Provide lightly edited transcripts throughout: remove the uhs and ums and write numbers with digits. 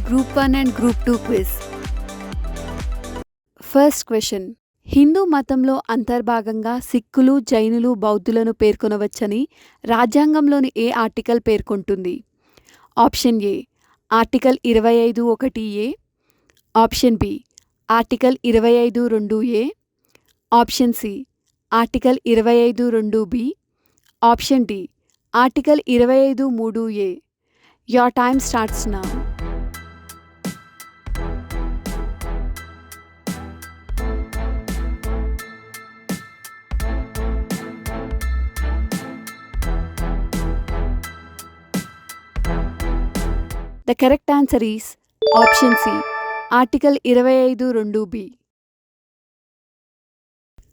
Group 1 and Group 2 quiz. First question. Hindu మతంలో అంతర్భాగంగా సిక్కులు, జైనులు, బౌద్ధులను పేర్కొనవచ్చని రాజ్యాంగంలోని ఏ ఆర్టికల్ పేర్కొంటుంది? Option A article 25(1)(a), option B article 25(2)(a), option C article 25(2)(b), option D article 25(3)(a. Your time starts now. The correct answer is option C, Article 25(2)(b).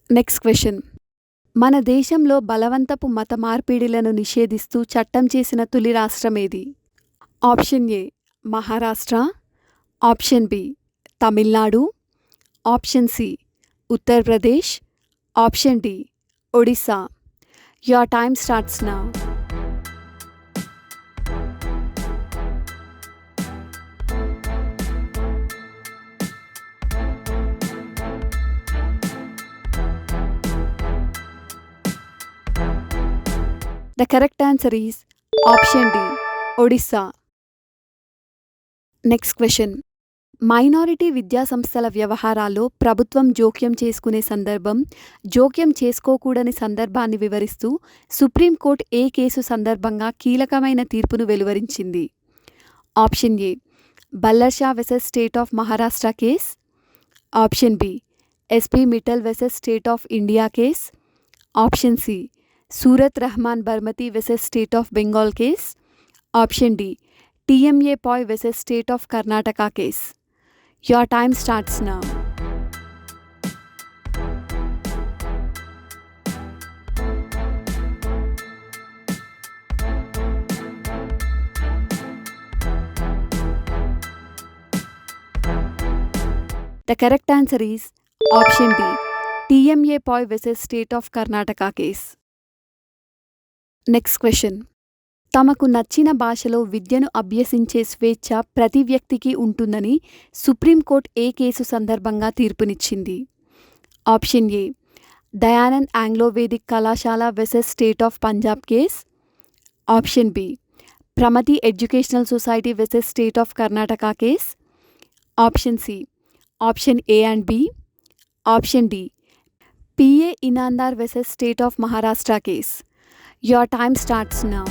Next question. మన దేశంలో బలవంతపు మత మార్పిడిలను నిషేధిస్తూ చట్టం చేసిన తొలి రాష్ట్రం ఏది? Option A Maharashtra, option B Tamil Nadu, option C Uttar Pradesh, option D Odisha. Your time starts now. The correct answer is option D, Odisha. Next question. Minority విద్యాసంస్థల వ్యవహారాల్లో ప్రభుత్వం జోక్యం చేసుకునే సందర్భం, జోక్యం చేసుకోకూడని సందర్భాన్ని వివరిస్తూ సుప్రీంకోర్టు ఏ కేసు సందర్భంగా కీలకమైన తీర్పును వెలువరించింది? Option A Ballarsha versus state of Maharashtra case, option B SP Mittal versus state of India case, option C Surat Rahman Barmati versus state of Bengal case, option D TMA Pai versus state of Karnataka case. Your time starts now. The correct answer is option D, TMA Poi vs State of Karnataka case. Next question. తమకు నచ్చిన భాషలో విద్యను అభ్యసించే స్వేచ్ఛ ప్రతి వ్యక్తికి ఉంటుందని supreme court ఏ case సందర్భంగా తీర్పునిచ్చింది? Option A Dayanand Anglo Vedic కళాశాల versus state of Punjab case, option B Pramati educational society versus state of Karnataka case, option C option A and B, option D PA Inamdar versus state of Maharashtra case. Your time starts now.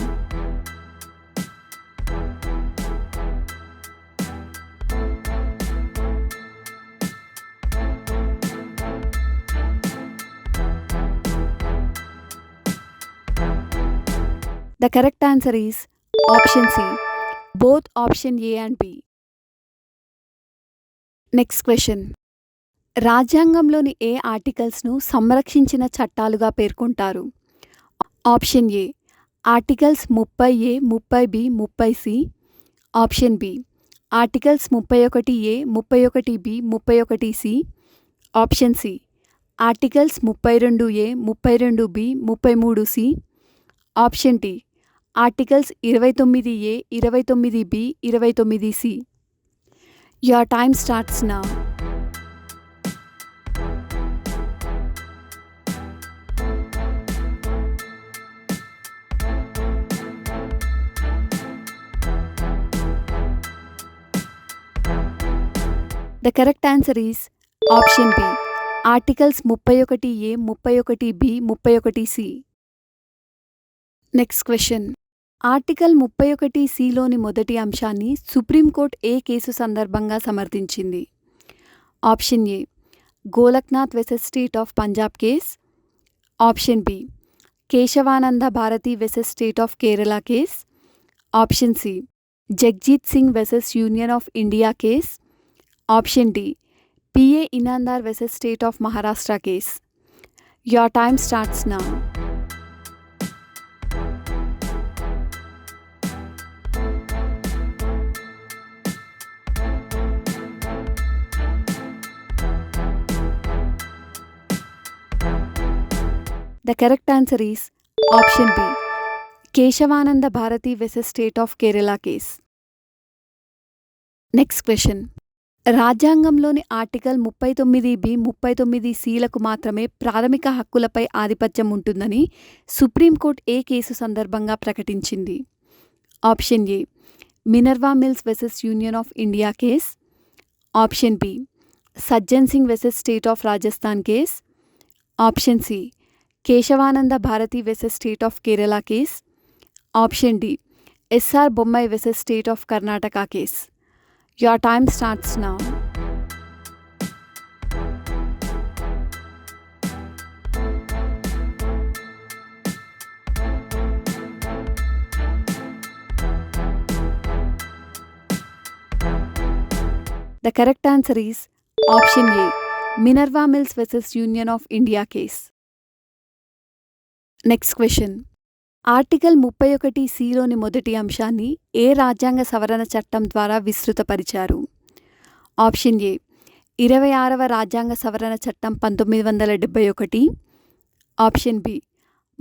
The correct answer is option C, both option A and B. Next question. రాజ్యాంగంలోని ఏ ఆర్టికల్స్ను సంరక్షించిన చట్టాలుగా పేర్కొంటారు? Option A articles 30A, 30B, 30C, option B articles 31A, 31B, 31C, option C articles 32A, 32B, 33C, option D articles 29A, 29B, 29C. Your time starts now. The correct answer is option B, Articles 31A, 31B, 31C. Next question. Article 31Cలోని మొదటి అంశాన్ని supreme court ఏ case సందర్భంగా సమర్థించింది? Option A Golaknath versus state of Punjab case, option B Kesavananda Bharati versus state of Kerala case, option C Jagjit Singh versus union of India case, option D PA Inamdar versus state of Maharashtra case. Your time starts now. The correct answer is option B, Kesavananda Bharati versus state of Kerala case. Next question. రాజ్యాంగంలోని article 39(b), 39(c)లకు మాత్రమే ప్రాథమిక హక్కులపై ఆధిపత్యం ఉంటుందని supreme court ఏ case సందర్భంగా ప్రకటించింది? Option A Minerva Mills versus union of India case. Option B Sajjan Singh versus state of Rajasthan case. Option C Kesavananda Bharati versus state of Kerala case. Option D S R Bommai versus state of Karnataka case. Your time starts now. The correct answer is option A, Minerva Mills vs. Union of India case. Next question. Article 31(c)లోని మొదటి అంశాన్ని ఏ రాజ్యాంగ సవరణ చట్టం ద్వారా విస్తృతపరిచారు? Option A 26వ రాజ్యాంగ సవరణ చట్టం 1971. ఆప్షన్ బి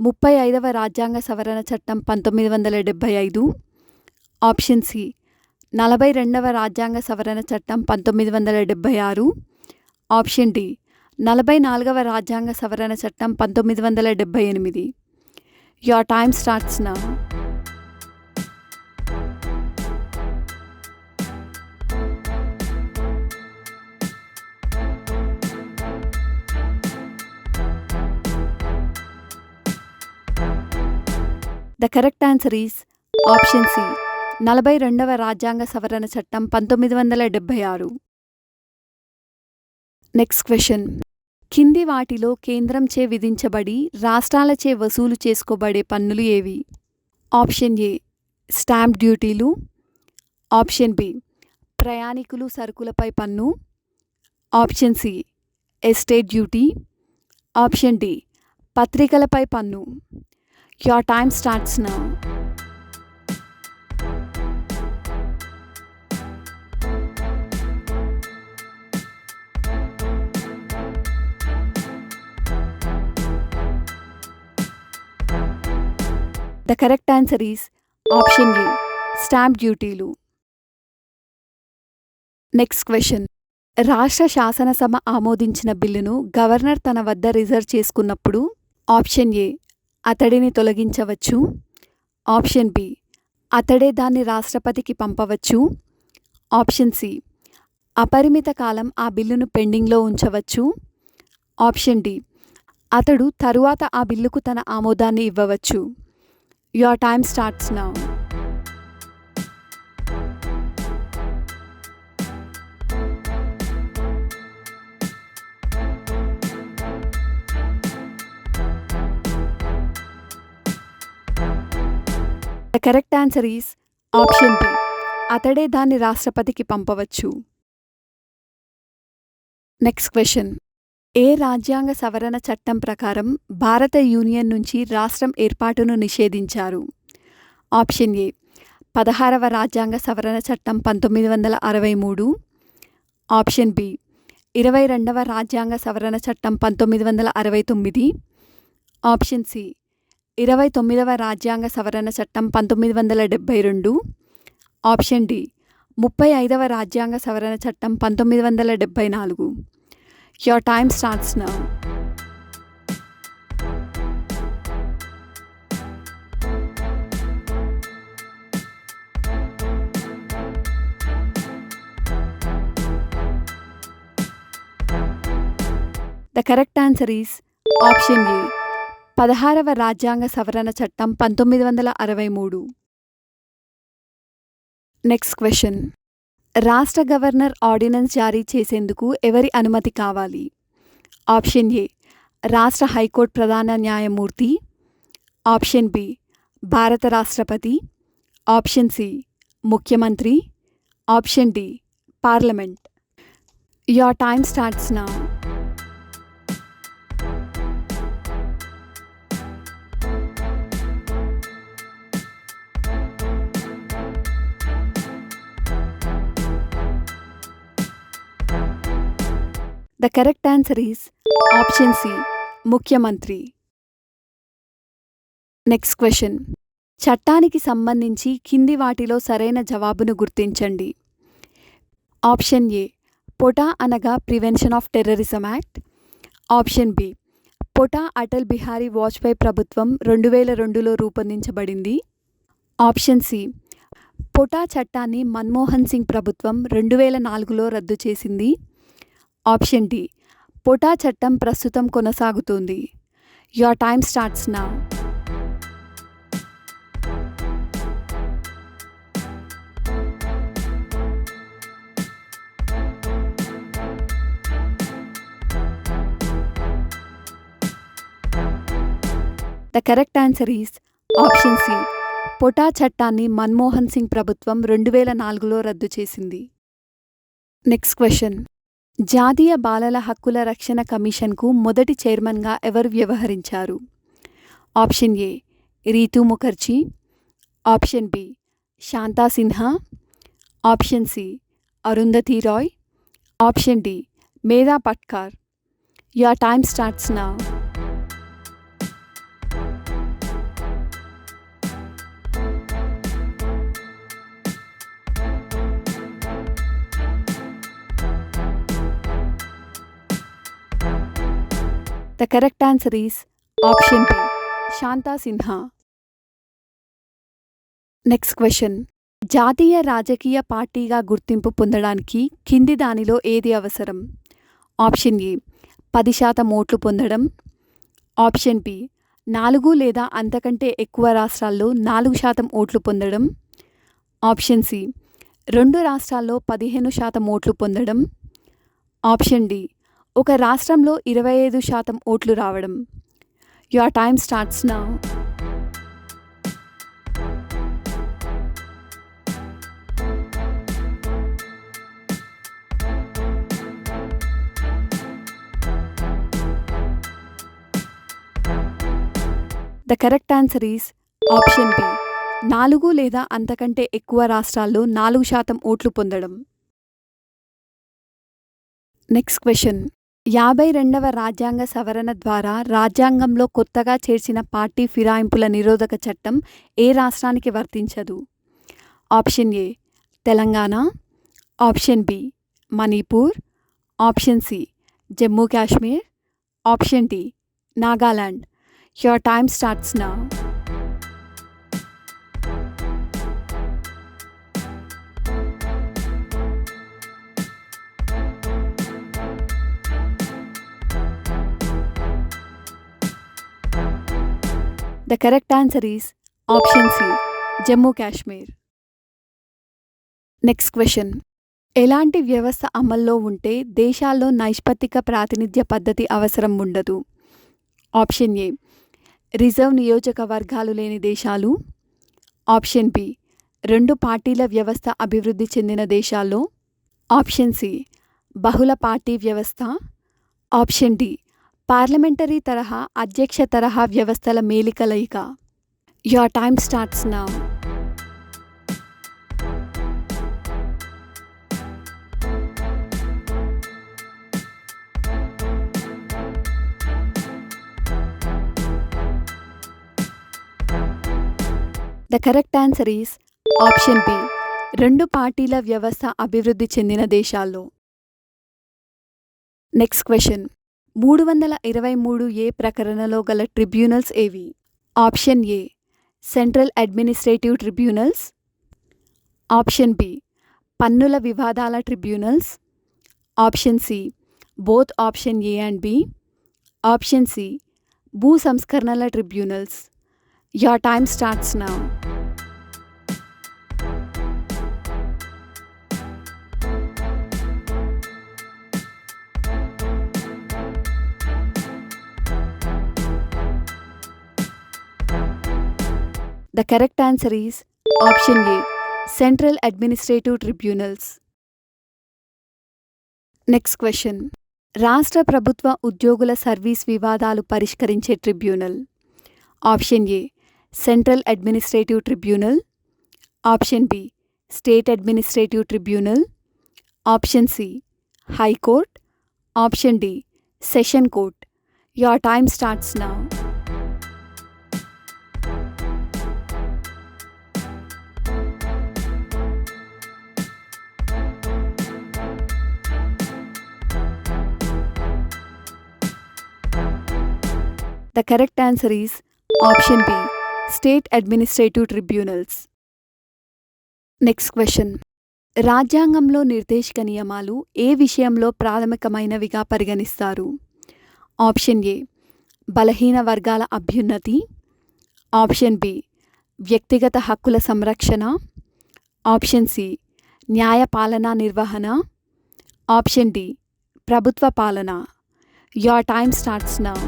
35వ రాజ్యాంగ సవరణ చట్టం 1975. ఆప్షన్ సి 42వ రాజ్యాంగ సవరణ చట్టం 1976. ఆప్షన్ డి 44వ రాజ్యాంగ సవరణ చట్టం 1978. Your time starts now. The correct answer is option C, 42వ రాజ్యాంగ సవరణ చట్టం 1976. Next question. కింది వాటిలో కేంద్రంచే విధించబడి రాష్ట్రాలచే వసూలు చేసుకోబడే పన్నులు ఏవి? ఆప్షన్ ఏ స్టాంప్ డ్యూటీలు. ఆప్షన్ బి ప్రయాణికులు సరుకులపై పన్ను. Option C estate duty. Option D పత్రికలపై పన్ను. Your time starts now. The correct answer is option A, stamp డ్యూటీలు. Next question. రాష్ట్ర శాసనసభ ఆమోదించిన బిల్లును గవర్నర్ తన వద్ద రిజర్వ్ చేసుకున్నప్పుడు ఆప్షన్ ఏ అతడిని తొలగించవచ్చు. ఆప్షన్ బి అతడే దాన్ని రాష్ట్రపతికి పంపవచ్చు. ఆప్షన్ సి అపరిమిత కాలం ఆ బిల్లును పెండింగ్లో ఉంచవచ్చు. ఆప్షన్ డి అతడు తరువాత ఆ బిల్లుకు తన ఆమోదాన్ని ఇవ్వవచ్చు. Your time starts now. The correct answer is option B, అతడే దాన్ని రాష్ట్రపతికి పంపవచ్చు. Next question. ఏ రాజ్యాంగ సవరణ చట్టం ప్రకారం భారత యూనియన్ నుంచి రాష్ట్రం ఏర్పాటును నిషేధించారు? ఆప్షన్ ఏ 16వ రాజ్యాంగ సవరణ చట్టం 1963. ఆప్షన్ బి 22వ రాజ్యాంగ సవరణ చట్టం 1969. ఆప్షన్ సి 29వ రాజ్యాంగ సవరణ చట్టం 1972. ఆప్షన్ డి 35వ రాజ్యాంగ సవరణ చట్టం 1974. Your time starts now. The correct answer is option A, 16వ రాజ్యాంగ సవరణ చట్టం 1963. Next question. రాష్ట్ర గవర్నర్ ఆర్డినెన్స్ జారీ చేసేందుకు ఎవరి అనుమతి కావాలి? ఆప్షన్ ఏ రాష్ట్ర హైకోర్టు ప్రధాన న్యాయమూర్తి. ఆప్షన్ బి భారత రాష్ట్రపతి. ఆప్షన్ సి ముఖ్యమంత్రి. Option D parliament. Your time starts now. The correct answer is option C, ముఖ్యమంత్రి. Next question. చట్టానికి సంబంధించి కింది వాటిలో సరైన జవాబును గుర్తించండి. ఆప్షన్ ఏ పొటా అనగా prevention of terrorism act. Option B POTA Atal Bihari Vajpayee ప్రభుత్వం 2002లో రూపొందించబడింది. ఆప్షన్ సి పొటా చట్టాన్ని మన్మోహన్ సింగ్ ప్రభుత్వం 2004లో రద్దు చేసింది. ఆప్షన్ డి పొటా చట్టం ప్రస్తుతం కొనసాగుతుంది. Your time starts now. The correct answer is option C POTA చట్టాన్ని మన్మోహన్ సింగ్ ప్రభుత్వం 2004లో రద్దు చేసింది. Next question. జాతీయ బాలల హక్కుల రక్షణ కమిషన్కు మొదటి చైర్మన్గా ఎవరు వ్యవహరించారు? Option A Ritu Mukherjee. Option B Shanta Sinha. Option C Arundhati Roy. Option D Medha Patkar. Your time starts now. The correct answer is option B Shanta Sinha. Next question. జాతీయ రాజకీయ పార్టీగా గుర్తింపు పొందడానికి కింది దానిలో ఏది అవసరం? ఆప్షన్ ఏ 10% ఓట్లు పొందడం. ఆప్షన్ బి 4 లేదా అంతకంటే ఎక్కువ రాష్ట్రాల్లో 4% ఓట్లు పొందడం. ఆప్షన్ సి 2 రాష్ట్రాల్లో 15% ఓట్లు పొందడం. ఆప్షన్ డి ఒక రాష్ట్రంలో 25% ఓట్లు రావడం. Your time starts now. The correct answer is option B 4 లేదా అంతకంటే ఎక్కువ రాష్ట్రాల్లో 4% ఓట్లు పొందడం. Next question. 52వ రాజ్యాంగ సవరణ ద్వారా రాజ్యాంగంలో కొత్తగా చేర్చిన పార్టీ ఫిరాయింపుల నిరోధక చట్టం ఏ రాష్ట్రానికి వర్తించదు? Option A Telangana. Option B Manipur. Option C Jammu Kashmir. Option D Nagaland. Your time starts now. The correct answer is option C Jammu Kashmir. Next question. ఎలాంటి వ్యవస్థ అమల్లో ఉంటే దేశాల్లో నైష్పత్తిక ప్రాతినిధ్య పద్ధతి అవసరం ఉండదు? ఆప్షన్ ఏ రిజర్వ్ నియోజకవర్గాలు లేని దేశాలు. ఆప్షన్ బి 2 పార్టీల వ్యవస్థ అభివృద్ధి చెందిన దేశాల్లో. ఆప్షన్ సి బహుళ పార్టీ వ్యవస్థ. ఆప్షన్ డి పార్లమెంటరీ తరహా అధ్యక్ష తరహా వ్యవస్థల మేలికలయిక. Your time starts now. The correct answer is option B 2 పార్టీల వ్యవస్థ అభివృద్ధి చెందిన దేశాల్లో. Next question. 323A ప్రకరణలో గల ట్రిబ్యునల్స్ ఏవి? Option A central administrative tribunals. Option B పన్నుల వివాదాల tribunals. Option C both option A and B. Option C భూ సంస్కరణల tribunals. Your time starts now. The correct answer is option A central administrative tribunals. Next question. రాష్ట్ర ప్రభుత్వ ఉద్యోగుల service వివాదాలు పరిష్కరించే tribunal. Option A central administrative tribunal. Option B state administrative tribunal. Option C high court. Option D session court. Your time starts now. The correct answer is option B, state administrative tribunals. Next question. రాజ్యాంగంలో నిర్దేశిక నియమాలు ఏ విషయంలో ప్రాథమికమైనవిగా పరిగణిస్తారు? Option A, బలహీన వర్గాల అభ్యున్నతి. Option B, వ్యక్తిగత హక్కుల సంరక్షణ. ఆప్షన్ సి, న్యాయపాలనా నిర్వహణ. ఆప్షన్ డి, ప్రభుత్వ పాలన. Your time starts now.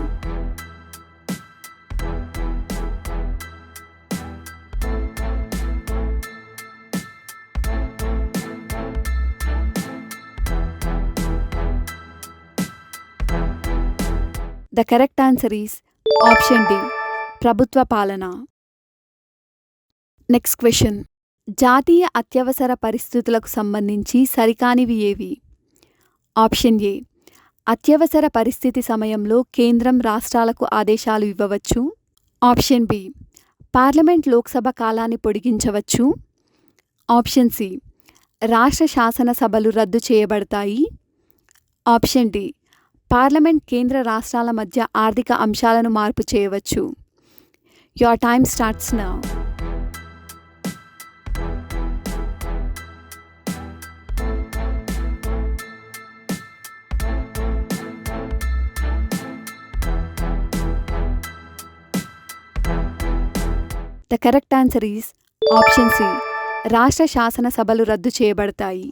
The correct answer is option D, ప్రభుత్వ పాలన. Next question. జాతీయ అత్యవసర పరిస్థితులకు సంబంధించి సరికానివి ఏవి? ఆప్షన్ ఏ, అత్యవసర పరిస్థితి సమయంలో కేంద్రం రాష్ట్రాలకు ఆదేశాలు ఇవ్వవచ్చు. ఆప్షన్ బి, పార్లమెంట్ లోక్సభ కాలాన్ని పొడిగించవచ్చు. ఆప్షన్ సి, రాష్ట్ర శాసనసభలు రద్దు చేయబడతాయి. ఆప్షన్ డి, పార్లమెంట్ కేంద్ర రాష్ట్రాల మధ్య ఆర్థిక అంశాలను మార్పు చేయవచ్చు. Your time starts now. The correct answer is option C, రాష్ట్ర శాసనసభలు రద్దు చేయబడతాయి.